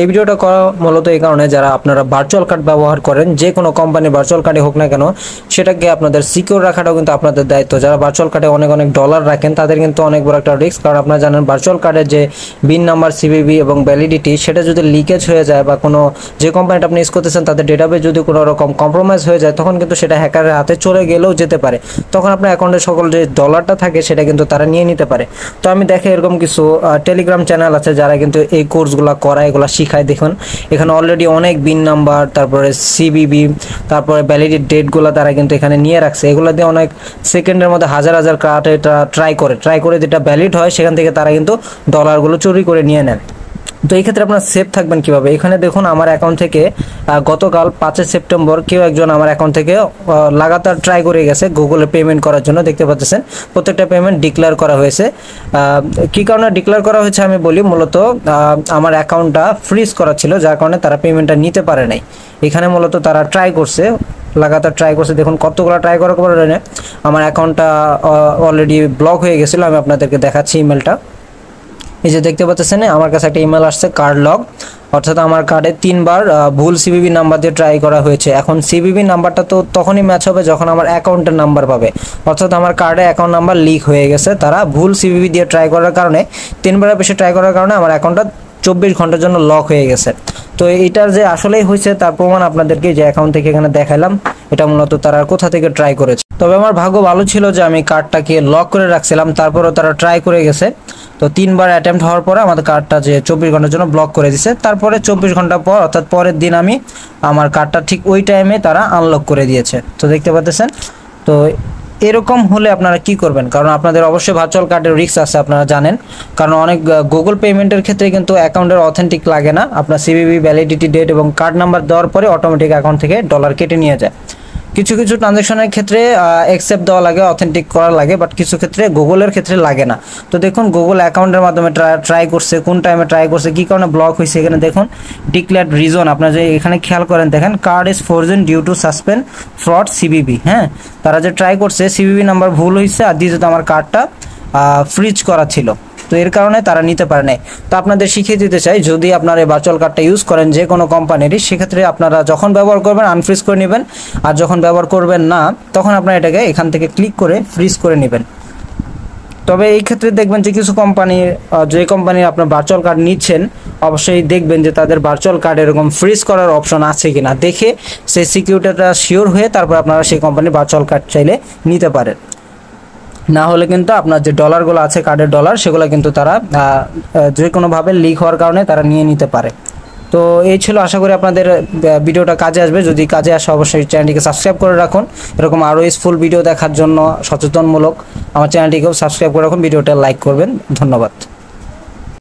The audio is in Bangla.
এই ভিডিওটা করা মূলত এই কারণে যারা আপনারা ভার্চুয়াল কার্ড ব্যবহার করেন, যে কোনো কোম্পানির ভার্চুয়াল কার্ডে হোক না কেন, সেটাকে আপনাদের সিকিউর রাখাটাও কিন্তু আপনাদের দায়িত্ব। যারা ভার্চুয়াল কার্ডে অনেক অনেক ডলার রাখেন তাদের কিন্তু অনেক বড় একটা রিস্ক, কারণ আপনারা জানেন ভার্চুয়াল কার্ডের যে বিন নাম্বার, সিভিভি এবং ভ্যালিডিটি, সেটা যদি লিকেজ হয়ে যায় বা কোনো যে কোম্পানিটা আপনি ইউজ করতেছেন তাদের ডেটাবেস যদি কোনো রকম কম্প্রোমাইজ হয়ে যায়, তখন কিন্তু সেটা হ্যাকারের হাতে চলে গেলেও যেতে পারে। তখন আপনার অ্যাকাউন্টে সকল যে ডলারটা থাকে সেটা কিন্তু তারা নিয়ে নিতে পারে। তো আমি দেখে এরকম কিছু টেলিগ্রাম চ্যানেল আছে যারা কিন্তু এই কোর্সগুলো করায়, এগুলো শিখায়। দেখুন এখানে অলরেডি অনেক বিন নাম্বার, তারপরে সিবিবি, তারপরে ভ্যালিডিটি ডেটগুলো তারা কিন্তু এখানে নিয়ে রাখছে। এগুলো দিয়ে অনেক সেকেন্ডের মধ্যে হাজার হাজার কার্ড এটা ট্রাই করে যেটা ভ্যালিড হয় সেখান থেকে তারা কিন্তু ডলারগুলো চুরি করে নিয়ে নেন। তো এই ক্ষেত্রে আপনারা সেফ থাকবেন কিভাবে? এখানে দেখুন আমার অ্যাকাউন্ট থেকে গতকাল 5 সেপ্টেম্বর কেউ একজন আমার অ্যাকাউন্ট থেকে লাগাতার ট্রাই করে গেছে গুগলে পেমেন্ট করার জন্য। দেখতে পাচ্ছেন প্রত্যেকটা পেমেন্ট ডিক্লেয়ার করা হয়েছে। কী কারণে ডিক্লেয়ার করা হয়েছে আমি বলি। মূলত আমার অ্যাকাউন্টটা ফ্রিজ করা ছিল, যার কারণে তারা পেমেন্টটা নিতে পারে নাই। এখানে মূলত তারা ট্রাই করছে, লাগাতার ট্রাই করছে। দেখুন কতগুলো ট্রাই করার কারণে আমার অ্যাকাউন্টটা অলরেডি ব্লক হয়ে গেছিলো। আমি আপনাদেরকে দেখাচ্ছি ইমেলটা। এই যে দেখতে পাচ্ছেন আমার কাছে একটা ইমেল আসছে, কার্ড লগ, অর্থাৎ আমার কার্ডে 3 বার ভুল সিবিবি নাম্বার দিয়ে ট্রাই করা হয়েছে। এখন সিবিবি নাম্বারটা তো তখনই ম্যাচ হবে যখন আমার অ্যাকাউন্টের নাম্বার পাবে, অর্থাৎ আমার কার্ডে অ্যাকাউন্ট নাম্বার লিক হয়ে গেছে। তারা ভুল সিবিবি দিয়ে ট্রাই করার কারণে 3 বারের বেশি ট্রাই করার কারণে আমার অ্যাকাউন্টটা 24 ঘন্টার জন্য লক হয়ে গেছে। তো এটার যে আসলেই হয়েছে তার প্রমাণ আপনাদেরকে যে অ্যাকাউন্ট থেকে এখানে দেখাইলাম, এটা মূলত তারা কোথা থেকে ট্রাই করেছে। তবে আমার ভাগ্য ভালো ছিল যে আমি কার্ডটাকে লক করে রাখছিলাম, তারপরও তারা ট্রাই করে গেছে। তো 3 বার অ্যাটেম্প্ট হওয়ার পরে আমাদের কার্ডটা যে 24 ঘন্টার জন্য ব্লক করে দিছে। তারপরে 24 ঘন্টা পর অর্থাৎ পরের দিন আমি আমার কার্ডটা ঠিক ওই টাইমে তারা আনলক করে দিয়েছে। তো দেখতে পাচ্ছেন। তো এরকম হলে আপনারা কি করবেন? কারণ আপনাদের অবশ্যই ভার্চুয়াল কার্ডের রিস্ক আছে, আপনারা জানেন। কারণ অনেক গুগল পেমেন্টের ক্ষেত্রে কিন্তু অ্যাকাউন্টের অথেন্টিক লাগে না, আপনার সিভিভি, ভ্যালিডিটি ডেট এবং কার্ড নাম্বার দেওয়ার পরে অটোমেটিক অ্যাকাউন্ট থেকে ডলার কেটে নিয়ে যায়। কিছু কিছু ট্রানজ্যাকশনের ক্ষেত্রে অ্যাকসেপ্ট দেওয়া লাগে, অথেন্টিক করা লাগে, বাট কিছু ক্ষেত্রে গুগলের ক্ষেত্রে লাগে না। তো দেখুন গুগল অ্যাকাউন্টের মাধ্যমে ট্রাই করছে, কোন টাইমে ট্রাই করছে, কী কারণে ব্লক হয়েছে। এখানে দেখুন ডিক্লেয়ার্ড রিজন, আপনারা যে এখানে খেয়াল করেন দেখেন, card is frozen due to suspend fraud সিবিবি। হ্যাঁ, তারা যে ট্রাই করছে সিবিবি নাম্বার ভুল হয়েছে, আর দ্বিতীয়ত আমার কার্ডটা ফ্রিজ করা ছিল, তো এর কারণে তারা নিতে পারে নাই। তো আপনাদের শিখিয়ে দিতে চাই, যদি আপনারা এই ভার্চুয়াল কার্ডটা ইউজ করেন যে কোনো কোম্পানিরই, সেক্ষেত্রে আপনারা যখন ব্যবহার করবেন আনফ্রিজ করে নেবেন, আর যখন ব্যবহার করবেন না তখন আপনারা এটাকে এখান থেকে ক্লিক করে ফ্রিজ করে নেবেন। তবে এই ক্ষেত্রে দেখবেন যে কিছু কোম্পানির, যে কোম্পানির আপনার ভার্চুয়াল কার্ড নিচ্ছেন, অবশ্যই দেখবেন যে তাদের ভার্চুয়াল কার্ড এরকম ফ্রিজ করার অপশন আছে কিনা, দেখে সেই সিকিউরিটিটা শিওর হয়ে তারপর আপনারা সেই কোম্পানির ভার্চুয়াল কার্ড চাইলে নিতে পারেন। না হলে কিন্তু আপনার যে ডলারগুলো আছে, কার্ডের ডলার, সেগুলো কিন্তু তারা যে কোনোভাবে লিক হওয়ার কারণে তারা নিয়ে নিতে পারে। তো এই ছিল, আশা করি আপনাদের ভিডিওটা কাজে আসবে। যদি কাজে আসে অবশ্যই চ্যানেলটিকে সাবস্ক্রাইব করে রাখুন। এরকম আরও ইউজফুল ভিডিও দেখার জন্য, সচেতনমূলক, আমার চ্যানেলটিকেও সাবস্ক্রাইব করে রাখুন, ভিডিওটা লাইক করবেন। ধন্যবাদ।